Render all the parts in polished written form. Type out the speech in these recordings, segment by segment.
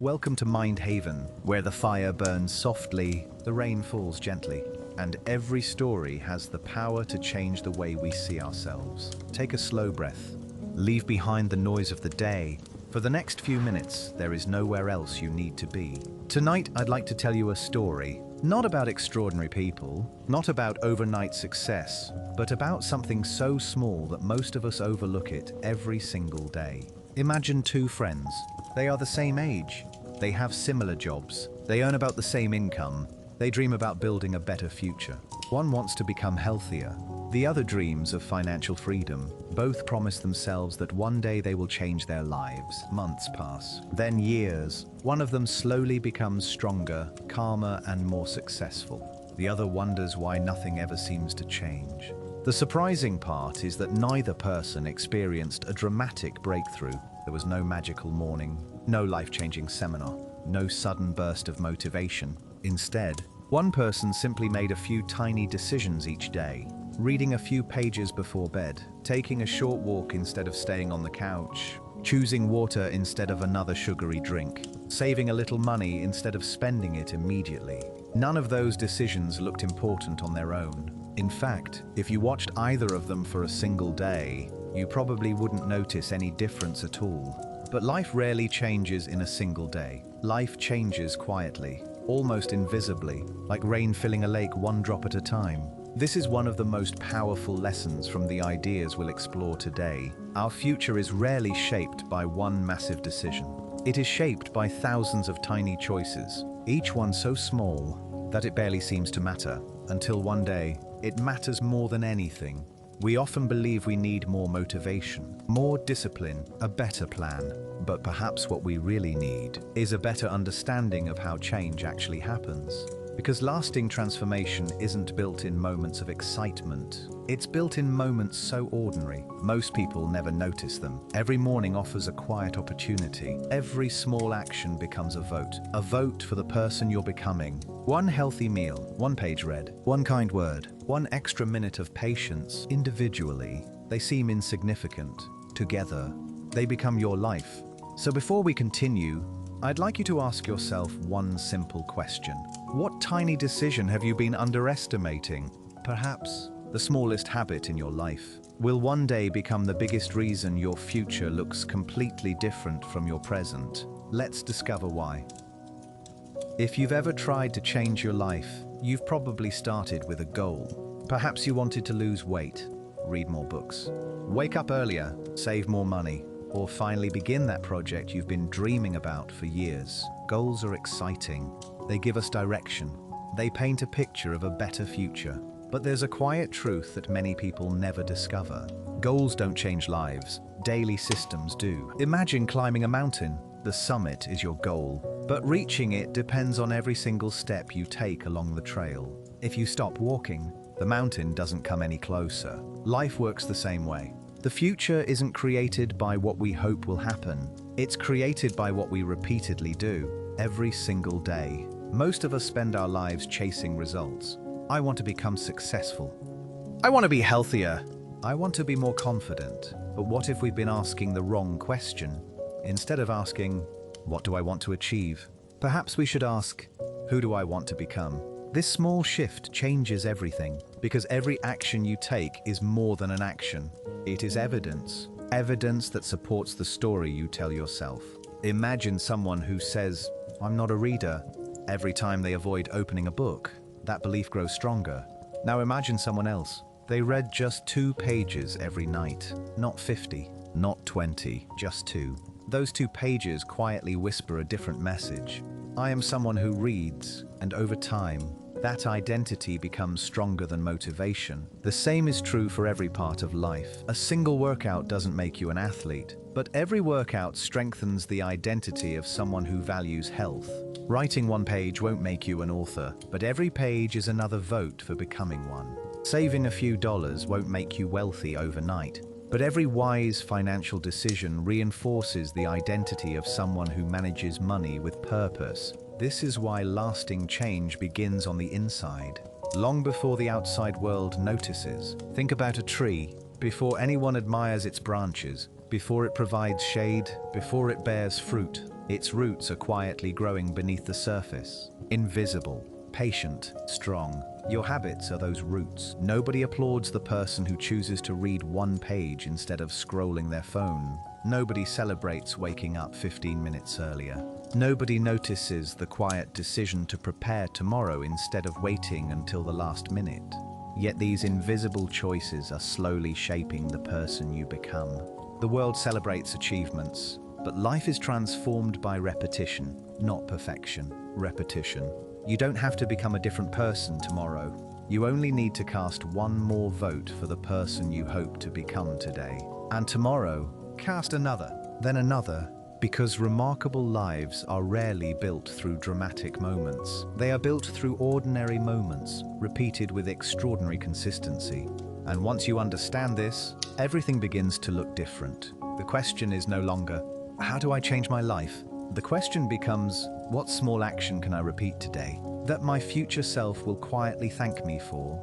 Welcome to Mind Haven, where the fire burns softly, the rain falls gently, and every story has the power to change the way we see ourselves. Take a slow breath. Leave behind the noise of the day. For the next few minutes, there is nowhere else you need to be. Tonight, I'd like to tell you a story, not about extraordinary people, not about overnight success, but about something so small that most of us overlook it every single day. Imagine two friends. They are the same age. They have similar jobs. They earn about the same income. They dream about building a better future. One wants to become healthier. The other dreams of financial freedom. Both promise themselves that one day they will change their lives. Months pass, then years. One of them slowly becomes stronger, calmer, and more successful. The other wonders why nothing ever seems to change. The surprising part is that neither person experienced a dramatic breakthrough. There was no magical morning, no life-changing seminar, no sudden burst of motivation. Instead, one person simply made a few tiny decisions each day, reading a few pages before bed, taking a short walk instead of staying on the couch, choosing water instead of another sugary drink, saving a little money instead of spending it immediately. None of those decisions looked important on their own. In fact, if you watched either of them for a single day, you probably wouldn't notice any difference at all. But life rarely changes in a single day. Life changes quietly, almost invisibly, like rain filling a lake one drop at a time. This is one of the most powerful lessons from the ideas we'll explore today. Our future is rarely shaped by one massive decision. It is shaped by thousands of tiny choices, each one so small that it barely seems to matter, until one day, it matters more than anything. We often believe we need more motivation, more discipline, a better plan. But perhaps what we really need is a better understanding of how change actually happens. Because lasting transformation isn't built in moments of excitement. It's built in moments so ordinary, most people never notice them. Every morning offers a quiet opportunity. Every small action becomes a vote for the person you're becoming. One healthy meal, one page read, one kind word, one extra minute of patience. Individually, they seem insignificant. Together, they become your life. So before we continue, I'd like you to ask yourself one simple question. What tiny decision have you been underestimating? Perhaps the smallest habit in your life will one day become the biggest reason your future looks completely different from your present. Let's discover why. If you've ever tried to change your life, you've probably started with a goal. Perhaps you wanted to lose weight, read more books, wake up earlier, save more money, or finally begin that project you've been dreaming about for years. Goals are exciting. They give us direction. They paint a picture of a better future. But there's a quiet truth that many people never discover. Goals don't change lives. Daily systems do. Imagine climbing a mountain. The summit is your goal, but reaching it depends on every single step you take along the trail. If you stop walking, the mountain doesn't come any closer. Life works the same way. The future isn't created by what we hope will happen. It's created by what we repeatedly do, every single day. Most of us spend our lives chasing results. I want to become successful. I want to be healthier. I want to be more confident. But what if we've been asking the wrong question? Instead of asking, what do I want to achieve? Perhaps we should ask, who do I want to become? This small shift changes everything, because every action you take is more than an action. It is evidence that supports the story you tell yourself. Imagine someone who says, I'm not a reader. Every time they avoid opening a book, that belief grows stronger. Now imagine someone else. They read just 2 pages every night, not 50, not 20, just 2. Those 2 pages quietly whisper a different message. I am someone who reads, and over time, that identity becomes stronger than motivation. The same is true for every part of life. A single workout doesn't make you an athlete, but every workout strengthens the identity of someone who values health. Writing 1 page won't make you an author, but every page is another vote for becoming one. Saving a few dollars won't make you wealthy overnight, but every wise financial decision reinforces the identity of someone who manages money with purpose. This is why lasting change begins on the inside, long before the outside world notices. Think about a tree. Before anyone admires its branches, before it provides shade, before it bears fruit, Its roots are quietly growing beneath the surface. Invisible, patient, strong. Your habits are those roots. Nobody applauds the person who chooses to read one page instead of scrolling their phone. Nobody celebrates waking up 15 minutes earlier. Nobody notices the quiet decision to prepare tomorrow instead of waiting until the last minute. Yet these invisible choices are slowly shaping the person you become. The world celebrates achievements, but life is transformed by repetition, not perfection. Repetition. You don't have to become a different person tomorrow. You only need to cast one more vote for the person you hope to become today. And tomorrow, cast another, then another, because remarkable lives are rarely built through dramatic moments. They are built through ordinary moments, repeated with extraordinary consistency. And once you understand this, everything begins to look different. The question is no longer, how do I change my life? The question becomes, what small action can I repeat today that my future self will quietly thank me for?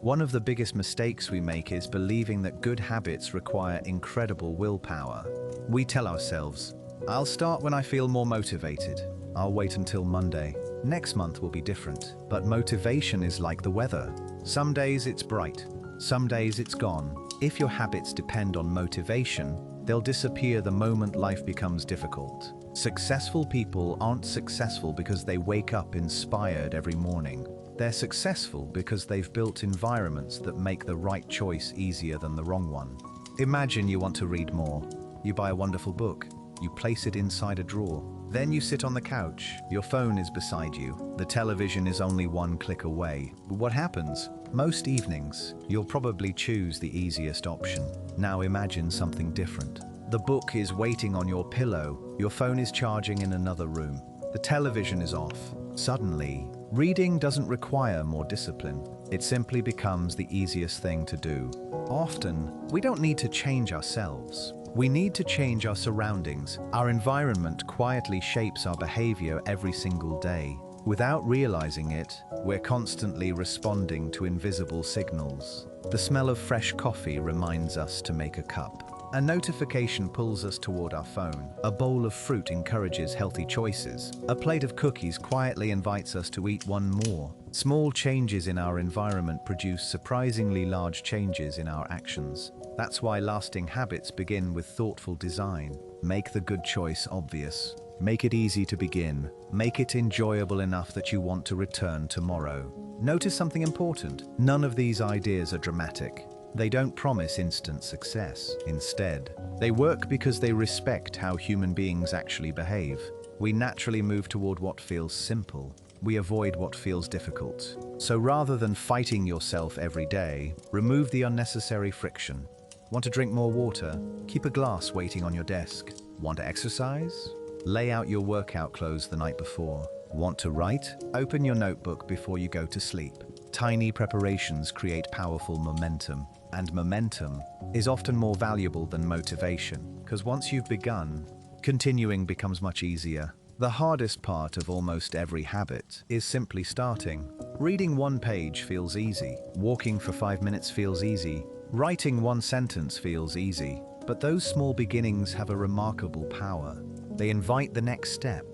One of the biggest mistakes we make is believing that good habits require incredible willpower. We tell ourselves, I'll start when I feel more motivated. I'll wait until Monday. Next month will be different. But motivation is like the weather. Some days it's bright, some days it's gone. If your habits depend on motivation, they'll disappear the moment life becomes difficult. Successful people aren't successful because they wake up inspired every morning. They're successful because they've built environments that make the right choice easier than the wrong one. Imagine you want to read more. You buy a wonderful book. You place it inside a drawer. Then you sit on the couch. Your phone is beside you. The television is only one click away. But what happens? Most evenings, you'll probably choose the easiest option. Now imagine something different. The book is waiting on your pillow. Your phone is charging in another room. The television is off. Suddenly, reading doesn't require more discipline. It simply becomes the easiest thing to do. Often, we don't need to change ourselves. We need to change our surroundings. Our environment quietly shapes our behavior every single day. Without realizing it, we're constantly responding to invisible signals. The smell of fresh coffee reminds us to make a cup. A notification pulls us toward our phone. A bowl of fruit encourages healthy choices. A plate of cookies quietly invites us to eat one more. Small changes in our environment produce surprisingly large changes in our actions. That's why lasting habits begin with thoughtful design. Make the good choice obvious. Make it easy to begin. Make it enjoyable enough that you want to return tomorrow. Notice something important. None of these ideas are dramatic. They don't promise instant success. Instead, they work because they respect how human beings actually behave. We naturally move toward what feels simple. We avoid what feels difficult. So rather than fighting yourself every day, remove the unnecessary friction. Want to drink more water? Keep a glass waiting on your desk. Want to exercise? Lay out your workout clothes the night before. Want to write? Open your notebook before you go to sleep. Tiny preparations create powerful momentum. And momentum is often more valuable than motivation, because once you've begun, continuing becomes much easier. The hardest part of almost every habit is simply starting. Reading one page feels easy. Walking for 5 minutes feels easy. Writing one sentence feels easy. But those small beginnings have a remarkable power. They invite the next step,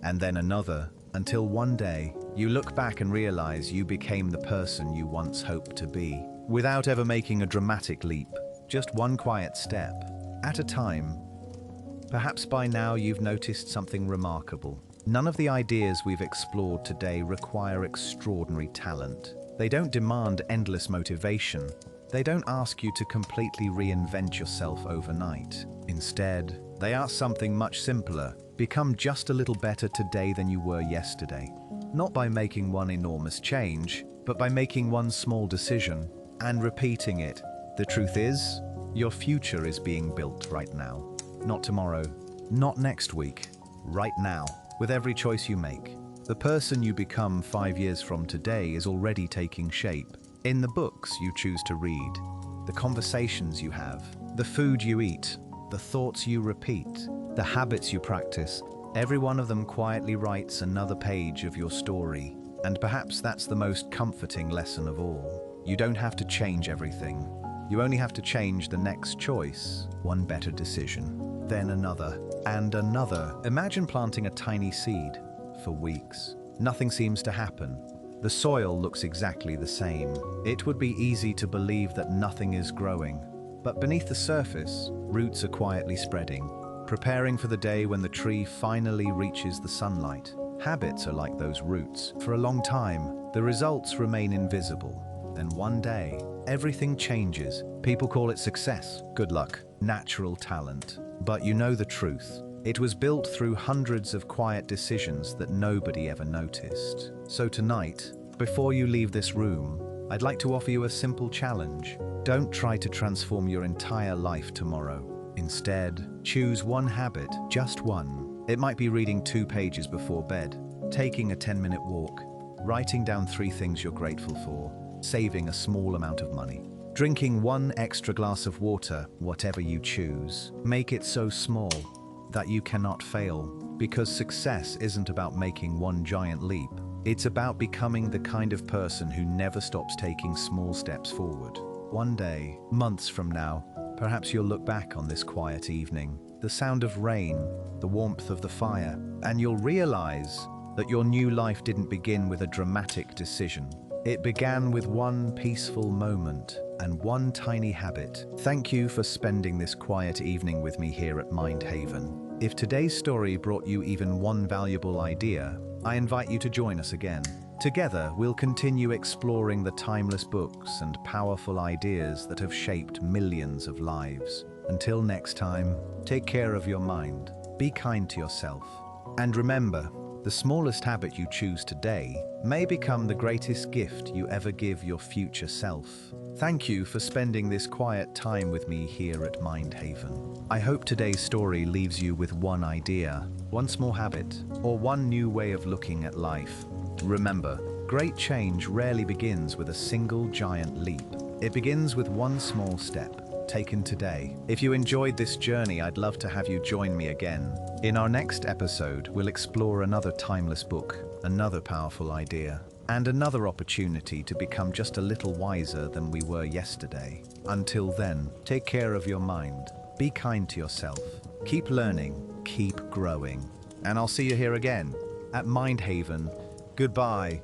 and then another, until one day, you look back and realize you became the person you once hoped to be. Without ever making a dramatic leap, just one quiet step at a time. Perhaps by now you've noticed something remarkable. None of the ideas we've explored today require extraordinary talent. They don't demand endless motivation. They don't ask you to completely reinvent yourself overnight. Instead, they ask something much simpler. Become just a little better today than you were yesterday. Not by making one enormous change, but by making one small decision and repeating it. The truth is, your future is being built right now. Not tomorrow, not next week, right now. With every choice you make, the person you become 5 years from today is already taking shape. In the books you choose to read, the conversations you have, the food you eat, the thoughts you repeat, the habits you practice, every one of them quietly writes another page of your story. And perhaps that's the most comforting lesson of all. You don't have to change everything. You only have to change the next choice, one better decision. then another, and another. Imagine planting a tiny seed for weeks. Nothing seems to happen. The soil looks exactly the same. It would be easy to believe that nothing is growing. But beneath the surface, roots are quietly spreading, preparing for the day when the tree finally reaches the sunlight. Habits are like those roots. For a long time, the results remain invisible. Then one day, everything changes. People call it success, good luck, natural talent. But you know the truth. It was built through hundreds of quiet decisions that nobody ever noticed. So tonight, before you leave this room, I'd like to offer you a simple challenge. Don't try to transform your entire life tomorrow. Instead, choose one habit, just one. It might be reading 2 pages before bed, taking a 10-minute walk, writing down 3 things you're grateful for, saving a small amount of money, drinking 1 extra glass of water, whatever you choose. Make it so small that you cannot fail, because success isn't about making one giant leap. It's about becoming the kind of person who never stops taking small steps forward. One day, months from now, perhaps you'll look back on this quiet evening, the sound of rain, the warmth of the fire, and you'll realize that your new life didn't begin with a dramatic decision. It began with one peaceful moment and one tiny habit. Thank you for spending this quiet evening with me here at Mind Haven. If today's story brought you even one valuable idea, I invite you to join us again. Together, we'll continue exploring the timeless books and powerful ideas that have shaped millions of lives. Until next time, take care of your mind, be kind to yourself, and remember, the smallest habit you choose today may become the greatest gift you ever give your future self. Thank you for spending this quiet time with me here at Mind Haven. I hope today's story leaves you with one idea, one small habit, or one new way of looking at life. Remember, great change rarely begins with a single giant leap. It begins with one small step, taken today. If you enjoyed this journey, I'd love to have you join me again. In our next episode, we'll explore another timeless book, another powerful idea, and another opportunity to become just a little wiser than we were yesterday. Until then, take care of your mind, be kind to yourself, keep learning, keep growing, and I'll see you here again at Mind Haven. Goodbye.